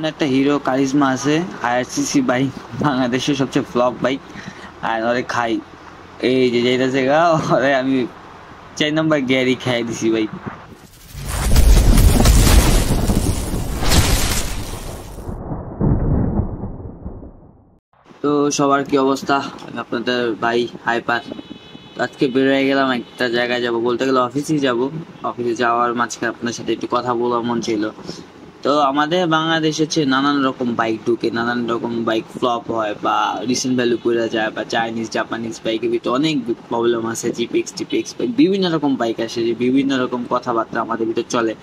একটা hero charisma আছে, IRCC bike, বাংলাদেশের সবচেয়ে ফ্লপ বাইক। আর ওরে খাই, এই যে যাইতেছে গা, ওরে আমি 4 নম্বর গিয়ারই খাই দিছি ভাই। তো সবার কি অবস্থা? আমি আপনাদের ভাই হাইপার। আজকে বের হয়ে গেলাম, একটা জায়গায় যাব, বলতে গেলে অফিসেই যাব। অফিসে যাওয়ার মাঝখানে আপনার সাথে একটু কথা বলার মন ছিল। তো আমাদের বাংলাদেশে হচ্ছে নানান রকম বাইক ঢুকে, নানান রকম বাইক ফ্লপ হয় বা রিসেন্ট ভ্যালু করে যায়, বা চাইনিজ জাপানিজ বাইকের ভিতরে অনেক প্রবলেম আছে। জিপিএক্স টিপিএক্স বাইক, বিভিন্ন রকম বাইক আসে, যে বিভিন্ন রকম কথাবার্তা আমাদের ভিতরে চলে।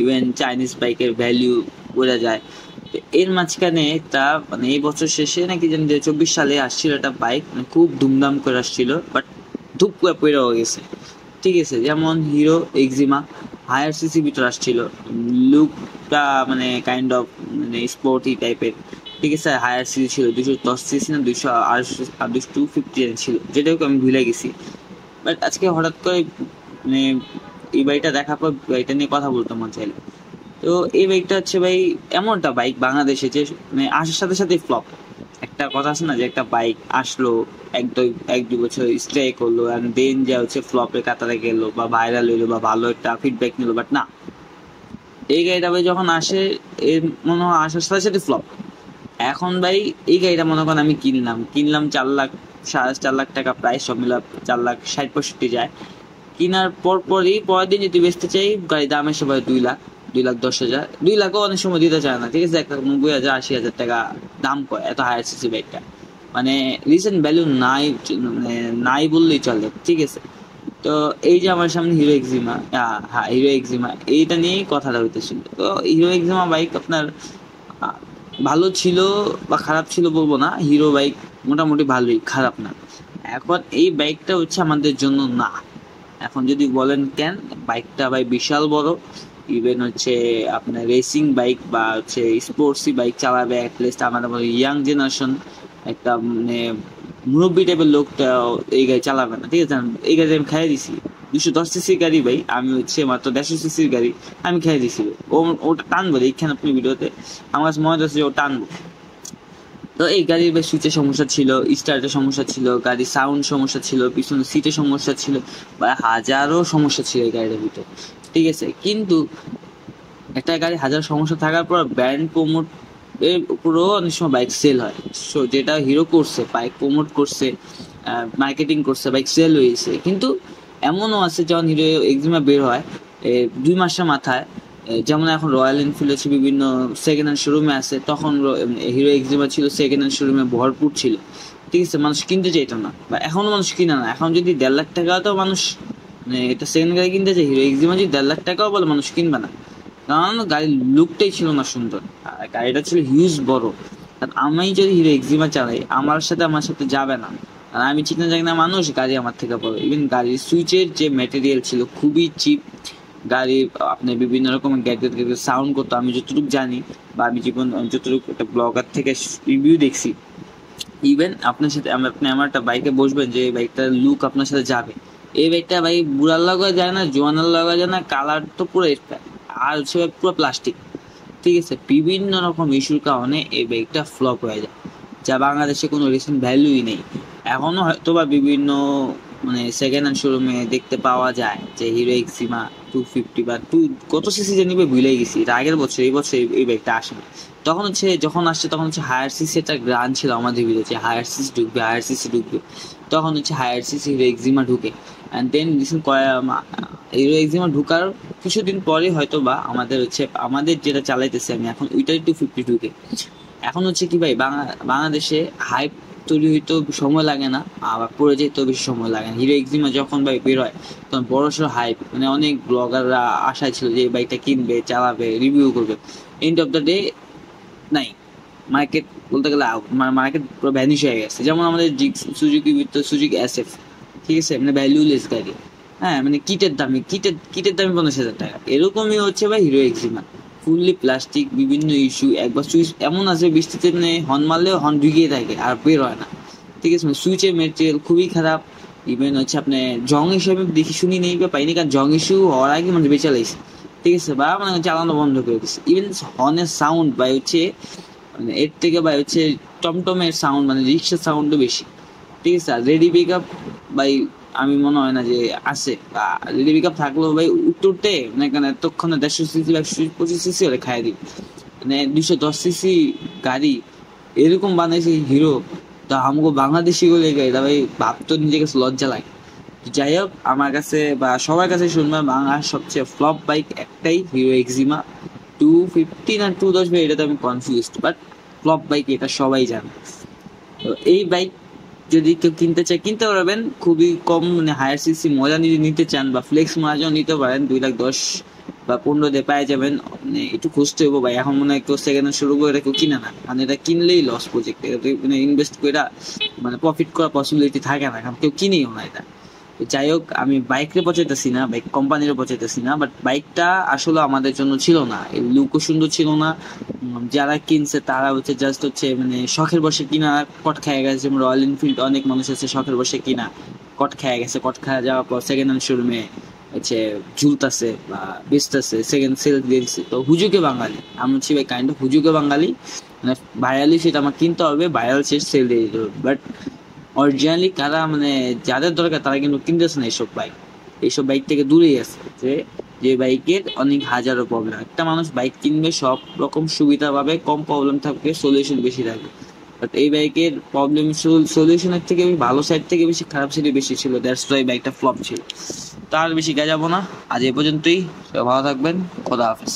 ইভেন চাইনিজ বাইকের ভ্যালু করে যায়। তো এর মাঝখানে একটা মানে এই বছর শেষে নাকি জানি 2024 সালে আসছিল একটা বাইক, মানে খুব ধুমধাম করে আসছিল, বাট ধুপ করে পড়ে গেছে। ঠিক আছে, যেমন হিরো এক্সিমা হায়ার সিসি ভিতর আসছিল। লুকটা মানে কাইন্ড অফ মানে স্পোর্টি টাইপের। ঠিক আছে, হায়ার সিসি ছিল 210 সিসি না 250 ছিল, যেটাও আমি ভুলে গেছি। বাট আজকে হঠাৎ করে মানে এই বাইকটা দেখার পর বাইকটা নিয়ে কথা বলতে মন চাইলো। তো এই বাইকটা হচ্ছে ভাই এমন একটা বাইক বাংলাদেশে যে মানে আসার সাথে সাথে ফ্লপ। একটা কথা আছে না, যে একটা বাইক আসলো, এক দুই বছর স্টে করলো, আর দেন যা হচ্ছে ফ্লপের কাতারে গেলো বা ভাইরাল হইলো বা ভালো একটা ফিডব্যাক নিলো, বাট না, এই গাড়িটা ভাই যখন আসে এর মনে হয় আসার সাথে সাথে ফ্লপ। এখন ভাই এই গাড়িটা মনে করেন আমি কিনলাম 4 লাখ, 4.5 লাখ টাকা প্রাইস, সব মিলা 4,60,65 যায়। কেনার পরই পরের দিন যদি বেচতে চাই, গাড়ি দাম এসে পড়ে 2 লাখ, 2,10,000, 2 লাখও অনেক সময় দিতে চায় না। ঠিক আছে, 1,90,000 80,000 টাকা দাম কয় এত হায়ার সিসি বাইকটা। মানে রিসেন্ট ভ্যালু নাই, মানে নাই বললেই চলে। ঠিক আছে, তো এই যে আমার সামনে হিরো এক্সিমা, হ্যাঁ হিরো এক্সিমা, এইটা নিয়েই কথাটা হইতেছিল। তো হিরো এক্সিমা বাইক আপনার আহ, ভালো ছিল বা খারাপ ছিল বলবো না, হিরো বাইক মোটামুটি ভালোই, খারাপ না। এখন এই বাইকটা হচ্ছে আমাদের জন্য না। এখন যদি বলেন কেন, বাইকটা ভাই বিশাল বড়। ইভেন হচ্ছে আপনার রেসিং বাইক বা হচ্ছে স্পোর্টসি বাইক চালাবে অ্যাটলিস্ট আমাদের মতো ইয়াং জেনারেশন, একটা মানে মুরব্বী টাইপের লোকটা এই গাড়ি চালাবে না। ঠিক আছে, এই গাড়ি আমি খাইয়ে দিছি, 210 সিসির গাড়ি ভাই, আমি হচ্ছে মাত্র 150 সিসির গাড়ি আমি খাইয়ে দিছি। ওটা টানবো দেখছেন আপনি ভিডিওতে, আমার কাছে মনে হচ্ছে ও টানবো। তো এই গাড়ির বেশ সুইচের সমস্যা ছিল, স্টার্টের সমস্যা ছিল, গাড়ির সাউন্ড সমস্যা ছিল, পিছনে সিটের সমস্যা ছিল, বা হাজারো সমস্যা ছিল এই গাড়িটার ভিতরে। ঠিক আছে, কিন্তু একটা গাড়ি হাজার সমস্যা থাকার পর ব্র্যান্ড প্রমোট এর উপরেও অনেক সময় বাইক সেল হয়। সো যেটা হিরো করছে, বাইক প্রমোট করছে, মার্কেটিং করছে, বাইক সেল হয়েছে। কিন্তু এমনও আছে যখন হিরো এক্সিমা বের হয় 2 মাসের মাথায়, যেমন এখন রয়্যাল এনফিল্ড হচ্ছে বিভিন্ন সেকেন্ড হ্যান্ড শোরুমে আছে, তখন হিরো এক্সিমা ছিল সেকেন্ড হ্যান্ড শোরুমে ভরপুর ছিল। ঠিক আছে, মানুষ কিনতে চাইতো না, বা এখনো মানুষ কিনে না। এখন যদি 1.5 লাখ টাকাও মানুষ মানে এটা সেকেন্ড গাড়ি কিনতে চাই, হিরো এক্সিমা যদি 1.5 লাখ টাকাও বলে, মানুষ কিনবে না। কারণ গাড়ির লুকটাই ছিল না সুন্দর, আর গাড়িটা ছিল হিউজ বড়। আর আমি যদি হিরো এক্সিমা চালাই, আমার সাথে যাবে না। আর আমি চিকনা চাকনা মানুষ, গাড়ি আমার থেকে বড়। ইভেন গাড়ির সুইচের যে ম্যাটেরিয়াল ছিল খুবই চিপ। গাড়ি আপনি বিভিন্ন রকমের গ্যাজেট গ্যাজেট সাউন্ড করতো, আমি যতটুকু জানি বা আমি যতটুকু একটা ব্লগার থেকে রিভিউ দেখছি। ইভেন আপনার সাথে আপনি আমার একটা বাইকে বসবেন, যে বাইকটার লুক আপনার সাথে যাবে। এই বাইকটা ভাই বুড়ার লাগা যায় না, জোয়ানের লাগা যায় না, কালার তো পুরো আর হচ্ছে পুরো প্লাস্টিক। ঠিক আছে, বিভিন্ন রকম ইস্যুর কারণে এই বাইকটা ফ্লপ হয়ে যায়, যা বাংলাদেশে কোনো রিসেন্ট ভ্যালুই নেই। এখনো হয়তো বা বিভিন্ন মানে সেকেন্ড হ্যান্ড শোরুমে দেখতে পাওয়া যায় যে হিরো এক্সিমা 250 বা কত সিসি জানি ভুলে গেছি, এটা আগের বছর। এই বছর এই বাইকটা আসে না। তখন হচ্ছে যখন আসছে তখন হচ্ছে হায়ার সিসি একটা গ্রান ছিল আমাদের ভিতরে, হায়ার সিসি ঢুকবে, হায়ার সিসি ঢুকবে। তখন হচ্ছে হায়ার সিসি হিরো এক্সিমা ঢুকে। অ্যান্ড দেন রিসেন্ট হিরো এক্সিমা ঢুকার কিছুদিন পরে হয়তো বা আমাদের যেটা চালাইতেছে আমি এখন, ওইটাই 250 ঢুকে। এখন হচ্ছে কি ভাই, বাংলাদেশে হাইপ তৈরি হইতেও সময় লাগে না, আবার পড়ে যেতেও বেশি সময় লাগে না। হিরো এক্সিমা যখন ভাই বের হয়, তখন বড়সড় হাইপ, মানে অনেক ব্লগাররা আশায় ছিল যে এই বাইকটা কিনবে, চালাবে, রিভিউ করবে। এন্ড অফ দ্য ডে নাই, মার্কেট বলতে গেলে মার্কেট পুরো ভ্যানিশ হয়ে গেছে। যেমন আমাদের সুজুকি এসএফ, ঠিক আছে, মানে ভ্যালুলেস গাড়ি। হ্যাঁ, মানে কিটের দামি 50,000 টাকা, এরকমই হচ্ছে ভাই হিরো এক্সিমা। ফুললি প্লাস্টিক, বিভিন্ন ইস্যু, একবার সুইচ এমন আছে বৃষ্টিতে মানে হর্ন মারলেও হর্ন ঢুকিয়ে থাকে আর বের হয় না। ঠিক আছে, মানে সুইচের মেটেরিয়াল খুবই খারাপ। ইভেন হচ্ছে আপনি জং হিসেবে দেখি শুনি নেই বা পাইনি, কারণ জং ইস্যু হওয়ার আগে মানে বেঁচে লাইছে। ঠিক আছে, বা মানে চালানো বন্ধ করে দিচ্ছে। ইভেন হর্নের সাউন্ড বা হচ্ছে মানে এর থেকে বা হচ্ছে টমটমের সাউন্ড মানে রিক্সার সাউন্ডও বেশি। ঠিক আছে, আর রেডি পিক আপ ভাই আমি মনে হয় না যে আছে, বা রেডি পিক আপ থাকলেও ভাই উঠতে উঠতে মানে এখানে এতক্ষণে 150 সিসি 125 সিসি হলে খাই দিই, মানে 210 সিসি গাড়ি এরকম বানাইছে হিরো। তা আমাকে বাংলাদেশি বলে এটা ভাই ভাবতো নিজেকে লজ্জা লাগে। যাই হোক, আমার কাছে বা সবার কাছে শুনবে বাংলার সবচেয়ে ফ্লপ বাইক একটাই, হিরো এক্সিমা 250 না 210 ভাই, এটা তো আমি কনফিউজড, বাট ফ্লপ বাইক এটা সবাই জানে। তো এই বাইক যদি কেউ কিনতে চায় কিনতে পারবেন, খুবই কম মানে হায়ার সিসি মজা যদি নিতে চান বা ফ্লেক্স মজাও নিতে পারেন, 2,10,000 বা 15 দিয়ে পাই যাবেন। মানে একটু খুঁজতে হইব ভাই, এখন মনে হয় কেউ সেকেন্ড হ্যান্ড শুরু করে কেউ কিনে না, কারণ এটা কিনলেই লস প্রজেক্ট, মানে ইনভেস্ট করে মানে প্রফিট করার পসিবিলিটি থাকে না, কারণ কেউ কিনেও না এটা। যাই হোক, আমি বাইকরে পচাইতেছি না, বাইক কোম্পানিরও পচাইতেছি না, বাট বাইকটা আসলে আমাদের জন্য ছিল না, এই লুকও সুন্দর ছিল না। যারা কিনছে তারা হচ্ছে জাস্ট হচ্ছে মানে শখের বসে কিনা কট খেয়ে গেছে, যেমন রয়্যাল এনফিল্ড অনেক মানুষ আছে শখের বসে কিনা কট খেয়ে গেছে, কট খাওয়া যাওয়ার পর সেকেন্ড হ্যান্ড শোরুমে হচ্ছে ঝুলতাছে বা বেচতেছে, সেকেন্ড সেল দিয়ে দিচ্ছে। তো হুজুকে বাঙালি আমি হচ্ছি ভাই কাইন্ড অফ হুজুকে বাঙালি, মানে ভাইরালি সেটা আমার কিনতে হবে, ভাইরাল শেষ সেল দিয়ে দিতে হবে, বাট অরিজিনালি কারা মানে যাদের দরকার তারা কিন্তু কিনতেছে না এইসব বাইক, এইসব বাইক থেকে দূরেই আছে। যে যে বাইকের অনেক হাজারো প্রবলেম, একটা মানুষ বাইক কিনবে সব রকম সুবিধা পাবে, কম প্রবলেম থাকবে, সলিউশন বেশি থাকবে, বাট এই বাইকের প্রবলেম সলিউশনের থেকে ভালো সাইড থেকে বেশি খারাপ সাইডে বেশি ছিল, দ্যাটস ওয়াই বাইকটা ফ্লপ ছিল। তার বেশি গা যাবো না, আজ এ পর্যন্তই। সবাই ভালো থাকবেন, খোদা হাফেজ।